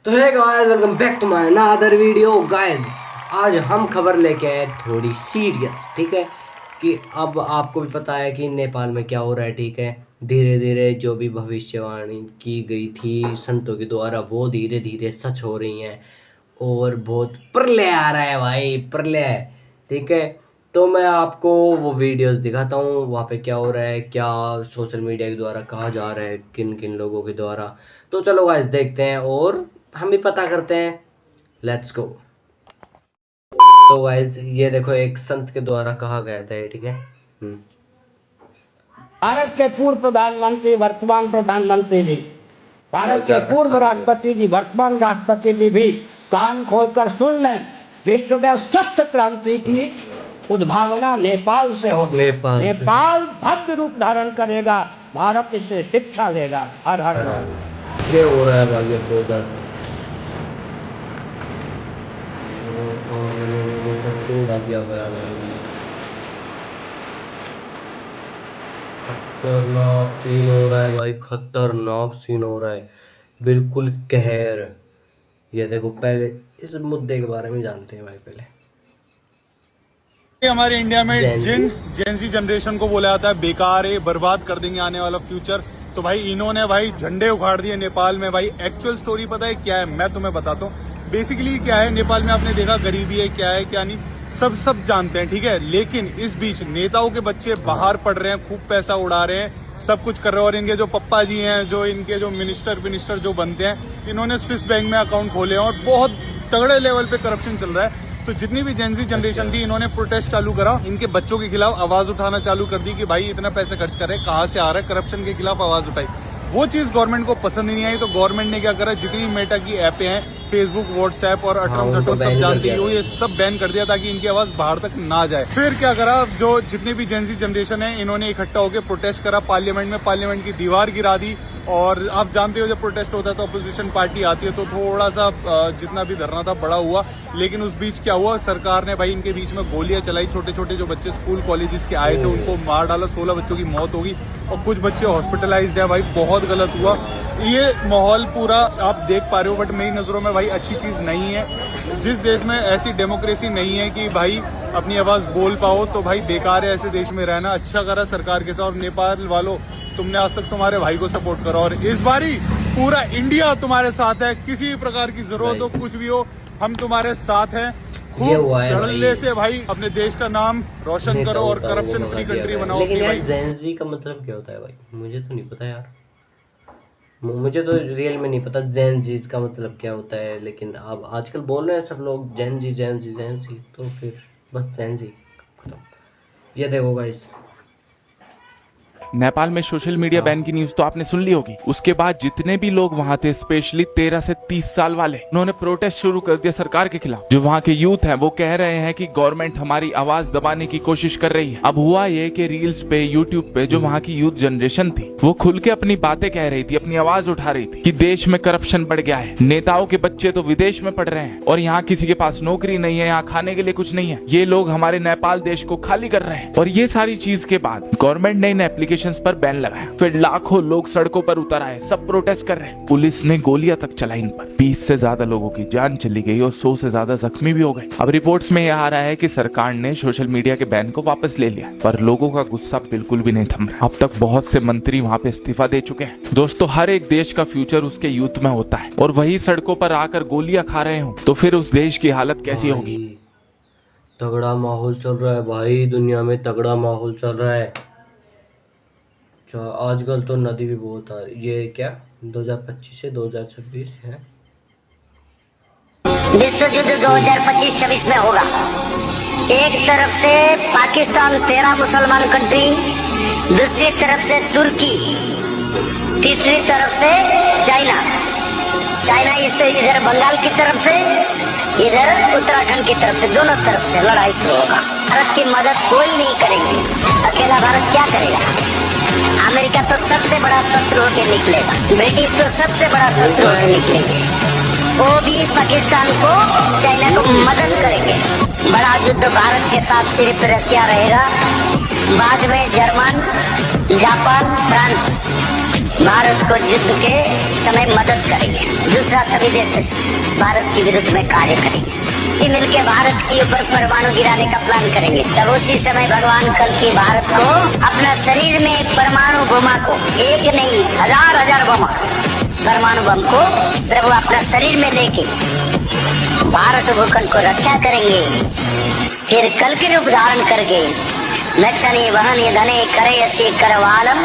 तो है guys, welcome back to my another video. Guys आज हम खबर लेके आए थोड़ी सीरियस, ठीक है, कि अब आपको भी पता है कि नेपाल में क्या हो रहा है, ठीक है। धीरे धीरे जो भी भविष्यवाणी की गई थी संतों के द्वारा वो धीरे धीरे सच हो रही हैं और बहुत प्रलय आ रहा है भाई, प्रलय, ठीक है। तो मैं आपको वो वीडियोस दिखाता हूँ वहाँ पे क्या हो रहा है, क्या सोशल मीडिया के द्वारा कहा जा रहा है, किन किन लोगों के द्वारा। तो चलो गाइस देखते हैं और हम भी पता करते हैं। Let's go. तो गाइस ये देखो, एक संत के द्वारा कहा गया था ये, ठीक है। भारत के पूर्व प्रधानमंत्री वर्तमान प्रधानमंत्री जी, भारत के पूर्व राष्ट्रपति जी, वर्तमान राष्ट्रपति जी भी कान खोलकर सुन लें। विश्व में सत्य क्रांति की उद्भावना नेपाल से होगी। नेपाल भव्य रूप धारण करेगा, भारत इससे शिक्षा लेगा। हर हर ये हो रहा है भाग्य प्रोग्राम। खतरनाक सीन हो रहा है भाई, खतरनाक सीन हो रहा है, बिल्कुल कहर। ये देखो, पहले इस मुद्दे के बारे में जानते हैं भाई। पहले हमारे इंडिया में जेनजी जनरेशन को बोला जाता है बेकार है, बर्बाद कर देंगे आने वाला फ्यूचर। तो भाई इन्होंने भाई झंडे उखाड़ दिए नेपाल में। भाई एक्चुअल स्टोरी पता है क्या है, मैं तुम्हें बताता हूँ। बेसिकली क्या है, नेपाल में आपने देखा गरीबी है, क्या है क्या नहीं, सब जानते हैं, ठीक है। लेकिन इस बीच नेताओं के बच्चे बाहर पढ़ रहे हैं, खूब पैसा उड़ा रहे हैं, सब कुछ कर रहे हैं। और इनके जो पप्पा जी हैं, जो इनके जो मिनिस्टर जो बनते हैं, इन्होंने स्विस बैंक में अकाउंट खोले हैं और बहुत तगड़े लेवल पे करप्शन चल रहा है। तो जितनी भी जेनजी जनरेशन थी, इन्होंने प्रोटेस्ट चालू करा, इनके बच्चों के खिलाफ आवाज उठाना चालू कर दी कि भाई इतना पैसा खर्च कर रहे हैं, कहाँ से आ रहा है, करप्शन के खिलाफ आवाज उठाई। वो चीज गवर्नमेंट को पसंद नहीं आई, तो गवर्नमेंट ने क्या करा, जितनी मेटा की ऐपें हैं, फेसबुक, व्हाट्सएप और अटम सब जानती हो, ये सब बैन कर दिया ताकि इनकी आवाज बाहर तक ना जाए। फिर क्या करा, जो जितने भी जेनजी जनरेशन है, इन्होंने इकट्ठा होकर प्रोटेस्ट करा पार्लियामेंट में, पार्लियामेंट की दीवार गिरा दी। और आप जानते हो जब प्रोटेस्ट होता है तो अपोजिशन पार्टी आती है, तो थोड़ा सा जितना भी धरना था बड़ा हुआ। लेकिन उस बीच क्या हुआ, सरकार ने भाई इनके बीच में गोलियां चलाई। छोटे छोटे जो बच्चे स्कूल कॉलेजेस के आए थे उनको मार डाला, 16 बच्चों की मौत होगी और कुछ बच्चे हॉस्पिटलाइज्ड है। भाई बहुत गलत हुआ ये माहौल पूरा, आप देख पा रहे हो। बट मेरी नजरों में भाई अच्छी चीज नहीं है। जिस देश में ऐसी डेमोक्रेसी नहीं है कि भाई अपनी आवाज बोल पाओ, तो भाई बेकार है ऐसे देश में रहना। अच्छा करा सरकार के साथ। और नेपाल वालों, तुमने आज तक तुम्हारे भाई को सपोर्ट करा और इस बारी पूरा इंडिया तुम्हारे साथ है। किसी भी प्रकार की जरूरत हो, कुछ भी हो, हम तुम्हारे साथ हैं। ये हुआ है धड़ल्ले से भाई अपने देश का नाम रोशन करो और करप्शन फ्री कंट्री बनाओ। लेकिन यार जेनजी का मतलब क्या होता है भाई, मुझे तो नहीं पता यार, मुझे तो रियल में नहीं पता जेनजी का मतलब क्या होता है। लेकिन अब आजकल बोल रहे हैं सब लोग जेनजी जेनजी जेनजी, तो फिर बस जेनजी। ये देखो गाइस, नेपाल में सोशल मीडिया बैन की न्यूज तो आपने सुन ली होगी। उसके बाद जितने भी लोग वहाँ थे, स्पेशली 13 से 30 साल वाले, उन्होंने प्रोटेस्ट शुरू कर दिया सरकार के खिलाफ। जो वहाँ के यूथ हैं वो कह रहे हैं कि गवर्नमेंट हमारी आवाज दबाने की कोशिश कर रही है। अब हुआ ये कि रील्स पे, यूट्यूब पे जो वहाँ की यूथ जनरेशन थी वो खुल के अपनी बातें कह रही थी, अपनी आवाज उठा रही थी कि देश में करप्शन बढ़ गया है, नेताओं के बच्चे तो विदेश में पढ़ रहे हैं और यहाँ किसी के पास नौकरी नहीं है, यहाँ खाने के लिए कुछ नहीं है, ये लोग हमारे नेपाल देश को खाली कर रहे हैं। और ये सारी चीज के बाद गवर्नमेंट ने इन एप्लीकेशन पर बैन लगाया। फिर लाखों लोग सड़कों पर उतर आए, सब प्रोटेस्ट कर रहे हैं। पुलिस ने गोलियां तक चलाई इन पर। 20 से ज्यादा लोगों की जान चली गई और 100 से ज्यादा जख्मी भी हो गए। अब रिपोर्ट्स में यह आ रहा है कि सरकार ने सोशल मीडिया के बैन को वापस ले लिया, पर लोगों का गुस्सा बिल्कुल भी नहीं थम रहा। अब तक बहुत से मंत्री वहाँ पे इस्तीफा दे चुके हैं। दोस्तों, हर एक देश का फ्यूचर उसके यूथ में होता है और वही सड़कों पर आकर गोलियां खा रहे हो तो फिर उस देश की हालत कैसी होगी। तगड़ा माहौल चल रहा है भाई, दुनिया में तगड़ा माहौल चल रहा है। आजकल तो नदी भी बहुत आ रही। ये क्या 2025 से 2026 है। विश्व युद्ध 2025-26 में होगा। एक तरफ से पाकिस्तान 13 मुसलमान कंट्री, दूसरी तरफ से तुर्की, तीसरी तरफ से चाइना इधर बंगाल की तरफ से, इधर उत्तराखंड की तरफ से, दोनों तरफ से लड़ाई शुरू होगा। भारत की मदद कोई नहीं करेंगे, अकेला भारत क्या करेगा। अमेरिका तो सबसे बड़ा शत्रु होकर निकलेगा, ब्रिटिश तो सबसे बड़ा शत्रु होकर निकलेंगे, वो भी पाकिस्तान को, चाइना को मदद करेंगे। बड़ा युद्ध भारत के साथ सिर्फ रशिया रहेगा, बाद में जर्मन, जापान, फ्रांस, भारत को युद्ध के समय मदद करेंगे। दूसरा, सभी देश भारत के विरुद्ध में कार्य करेंगे। ये मिलकर भारत के ऊपर परमाणु गिराने का प्लान करेंगे। तब उसी समय भगवान कल की भारत को अपना शरीर में परमाणु बोमा को, एक नहीं हजार बोमा परमाणु बम को प्रभु अपना शरीर में लेके भारत भूखंड को रक्षा करेंगे। फिर कल के रूप धारण करके नक्षणी वहनी धने करे असी करवालम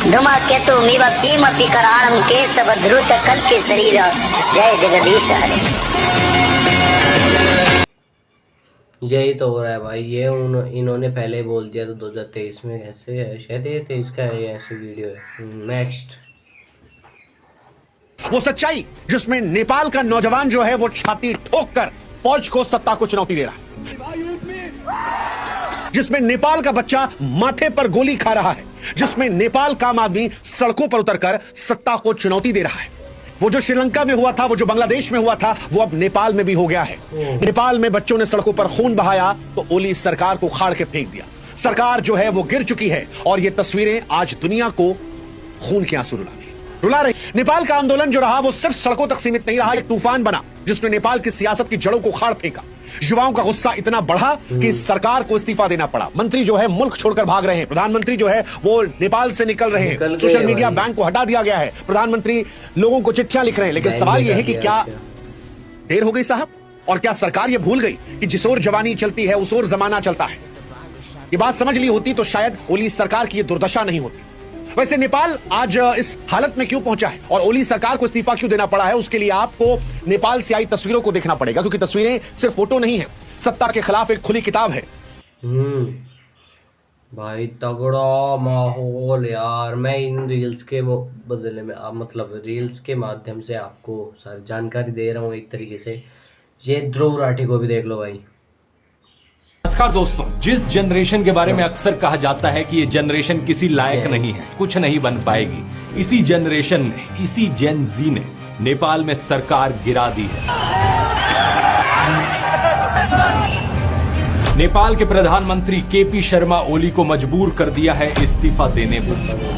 धुमा केतु मिव कीमपि कराणम के सब ध्रुत कल के शरीर। जय जगदीश हरे। यही तो हो रहा है भाई। ये इन्होंने पहले बोल दिया तो 2023 में ऐसे है, शायद ये 23 का है, ये ऐसे वीडियो है। नेक्स्ट, वो सच्चाई जिसमें नेपाल का नौजवान जो है वो छाती ठोक कर फौज को, सत्ता को चुनौती दे रहा है, जिसमें नेपाल का बच्चा माथे पर गोली खा रहा है, जिसमें नेपाल का आम आदमी सड़कों पर उतरकर सत्ता को चुनौती दे रहा है। वो जो श्रीलंका में हुआ था, वो जो बांग्लादेश में हुआ था, वो अब नेपाल में भी हो गया है। नेपाल में बच्चों ने सड़कों पर खून बहाया तो ओली सरकार को उखाड़ के फेंक दिया। सरकार जो है वो गिर चुकी है और ये तस्वीरें आज दुनिया को खून के आंसू रुला रही। नेपाल का आंदोलन जो रहा वो सिर्फ सड़कों तक सीमित नहीं रहा, एक तूफान बना जिसने नेपाल की सियासत की जड़ों को उखाड़ फेंका। युवाओं का गुस्सा इतना बढ़ा कि सरकार को इस्तीफा देना पड़ा। मंत्री जो है मुल्क छोड़कर भाग रहे हैं, प्रधानमंत्री जो है वो नेपाल से निकल रहे हैं, सोशल मीडिया बैन को हटा दिया गया है, प्रधानमंत्री लोगों को चिट्ठियां लिख रहे हैं। लेकिन सवाल यह है कि क्या देर हो गई साहब? और क्या सरकार यह भूल गई कि जिस ओर जवानी चलती है उस ओर जमाना चलता है? ये बात समझ ली होती तो शायद ओली सरकार की यह दुर्दशा नहीं होती। वैसे नेपाल आज इस हालत में क्यों पहुंचा है और ओली सरकार को इस्तीफा क्यों देना पड़ा है, उसके लिए आपको नेपाल से आई तस्वीरों को देखना पड़ेगा, क्योंकि तस्वीरें सिर्फ फोटो नहीं है, सत्ता के खिलाफ एक खुली किताब है। भाई तगड़ा माहौल यार। मैं इन रील्स के बदले में मतलब रील्स के माध्यम से आपको सारी जानकारी दे रहा हूँ एक तरीके से। ये ध्रुव राठी को भी देख लो भाई। नमस्कार दोस्तों, जिस जनरेशन के बारे में अक्सर कहा जाता है कि ये जनरेशन किसी लायक नहीं है, कुछ नहीं बन पाएगी, इसी जनरेशन ने, इसी जेन जी ने नेपाल में सरकार गिरा दी है। नेपाल के प्रधानमंत्री केपी शर्मा ओली को मजबूर कर दिया है इस्तीफा देने पर।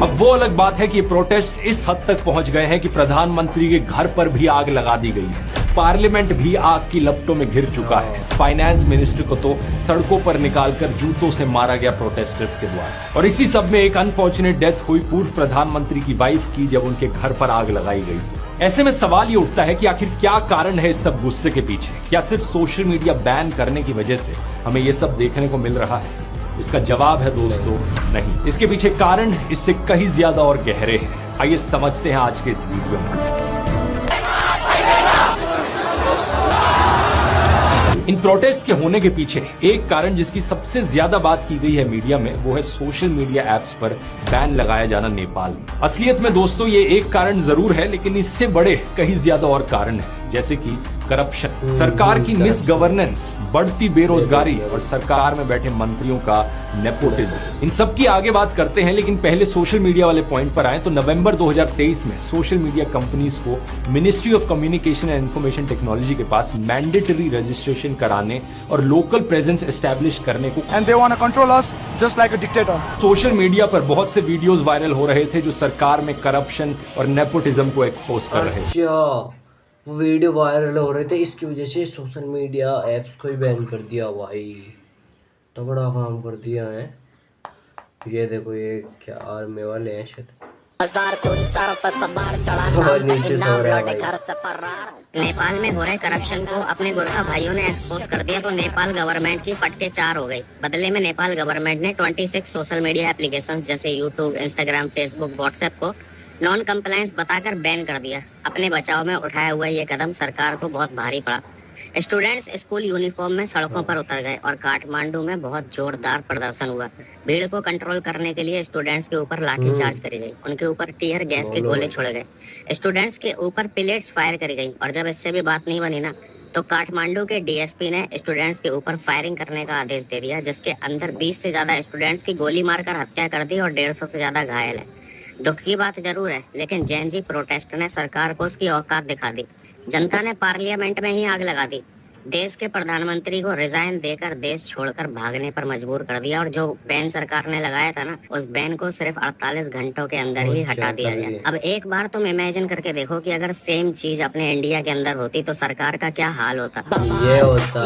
अब वो अलग बात है कि प्रोटेस्ट इस हद तक पहुंच गए हैं कि प्रधानमंत्री के घर पर भी आग लगा दी गई है। पार्लियामेंट भी आग की लपटों में घिर चुका है। फाइनेंस मिनिस्टर को तो सड़कों पर निकालकर जूतों से मारा गया प्रोटेस्टर्स के द्वारा। और इसी सब में एक अनफॉर्चुनेट डेथ हुई पूर्व प्रधानमंत्री की वाइफ की, जब उनके घर पर आग लगाई गई। ऐसे में सवाल ये उठता है कि आखिर क्या कारण है इस सब गुस्से के पीछे? क्या सिर्फ सोशल मीडिया बैन करने की वजह से हमें ये सब देखने को मिल रहा है? इसका जवाब है दोस्तों, नहीं। इसके पीछे कारण इससे कहीं ज्यादा और गहरे हैं। आइए समझते हैं आज के इस वीडियो में। इन प्रोटेस्ट के होने के पीछे एक कारण जिसकी सबसे ज्यादा बात की गई है मीडिया में, वो है सोशल मीडिया एप्स पर बैन लगाया जाना नेपाल में। असलियत में दोस्तों ये एक कारण जरूर है, लेकिन इससे बड़े कहीं ज्यादा और कारण है, जैसे कि करप्शन, सरकार की मिस गवर्नेंस, बढ़ती बेरोजगारी और सरकार में बैठे मंत्रियों का नेपोटिज्म। इन सब की आगे बात करते हैं, लेकिन पहले सोशल मीडिया वाले पॉइंट पर आए तो नवंबर 2023 में सोशल मीडिया कंपनीज को ministry of communication and information technology के पास मैंडेटरी रजिस्ट्रेशन कराने और लोकल प्रेजेंस एस्टैब्लिश करने को, and they want to control us just like a dictator. Social media पर बहुत से वीडियोस वायरल हो रहे थे जो सरकार में करप्शन और नेपोटिज्म को एक्सपोज कर रहे थे। वीडियो वायरल हो रहे थे, इसकी वजह से सोशल मीडिया एप्स को ही बैन कर दिया। भाई तगड़ा काम कर दिया है। ये देखो, ये क्या आर्मी वाले हैं शायद। नेपाल में हो रहे करप्शन को अपने गोरखा भाइयों ने एक्सपोज कर दिया तो नेपाल गवर्नमेंट की फटके 4 हो गई। बदले में नेपाल गवर्नमेंट ने 26 सोशल मीडिया एप्लीकेशंस जैसे यूट्यूब, इंस्टाग्राम, फेसबुक, व्हाट्सएप को नॉन कंप्लायंस बताकर बैन कर दिया। अपने बचाव में उठाया हुआ ये कदम सरकार को बहुत भारी पड़ा। स्टूडेंट्स स्कूल यूनिफॉर्म में सड़कों पर उतर गए और काठमांडू में बहुत जोरदार प्रदर्शन हुआ। भीड़ को कंट्रोल करने के लिए स्टूडेंट्स के ऊपर लाठीचार्ज करी गई, उनके ऊपर टीयर गैस के गोले छोड़े गए, स्टूडेंट्स के ऊपर पिलेट्स फायर करी गई। और जब इससे भी बात नहीं बनी ना, तो काठमांडू के डीएसपी ने स्टूडेंट्स के ऊपर फायरिंग करने का आदेश दे दिया, जिसके अंदर 20 से ज्यादा स्टूडेंट्स की गोली मारकर हत्या कर दी और 150 से ज्यादा घायल है। दुख की बात जरूर है, लेकिन जेन जी प्रोटेस्ट ने सरकार को उसकी औकात दिखा दी। जनता ने पार्लियामेंट में ही आग लगा दी। देश के प्रधानमंत्री को रिजाइन देकर देश छोड़कर भागने पर मजबूर कर दिया और जो बैन सरकार ने लगाया था ना, उस बैन को सिर्फ 48 घंटों के अंदर ही हटा दिया गया। अब एक बार तुम इमेजिन करके देखो कि अगर सेम चीज अपने इंडिया के अंदर होती तो सरकार का क्या हाल होता। ये होता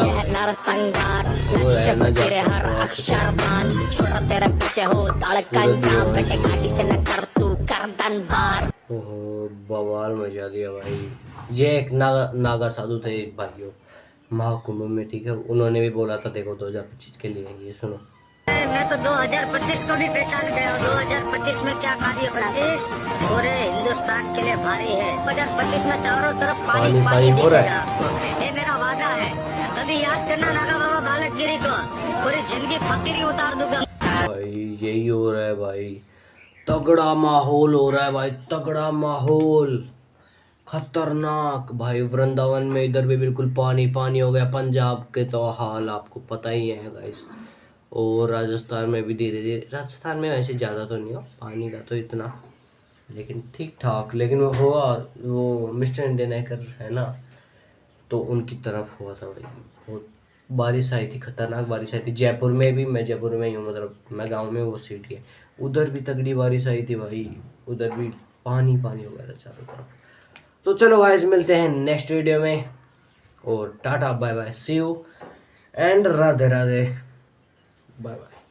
ओहो, बवाल मचा दिया भाई। ये एक नागा साधु थे एक भाइयों महाकुंभ में, ठीक है, उन्होंने भी बोला था देखो 2025 के लिए, ये सुनो। मैं तो 2025 को भी पहचान गया। 2025 में क्या कार्य प्रदेश पूरे हिंदुस्तान के लिए भारी है। 2025 में चारों तरफ पानी पानी हो रहा है। ये मेरा वादा है। कभी याद करना नागा बाबा बालकगिरी को, पूरी जिंदगी फकीरी उतार दूंगा। भाई यही हो रहा है भाई, तगड़ा माहौल हो रहा है भाई, तगड़ा माहौल, खतरनाक भाई। वृंदावन में इधर भी बिल्कुल पानी पानी हो गया। पंजाब के तो हाल आपको पता ही है गाइस। और राजस्थान में भी धीरे धीरे, राजस्थान में वैसे ज़्यादा तो नहीं हो पानी का तो इतना, लेकिन ठीक ठाक। लेकिन वो हुआ, वो मिस्टर इंडियन एकर है ना, तो उनकी तरफ हुआ था भाई। बहुत बारिश आई थी, खतरनाक बारिश आई थी। जयपुर में भी, मैं जयपुर में ही हूँ, मतलब मैं गाँव में, वो सिटी है, उधर भी तगड़ी बारिश आई थी भाई। उधर भी पानी पानी हो गया था चारों तरफ। तो चलो गाइस, मिलते हैं नेक्स्ट वीडियो में, और tata bye bye, see you and Radhe Radhe, bye bye.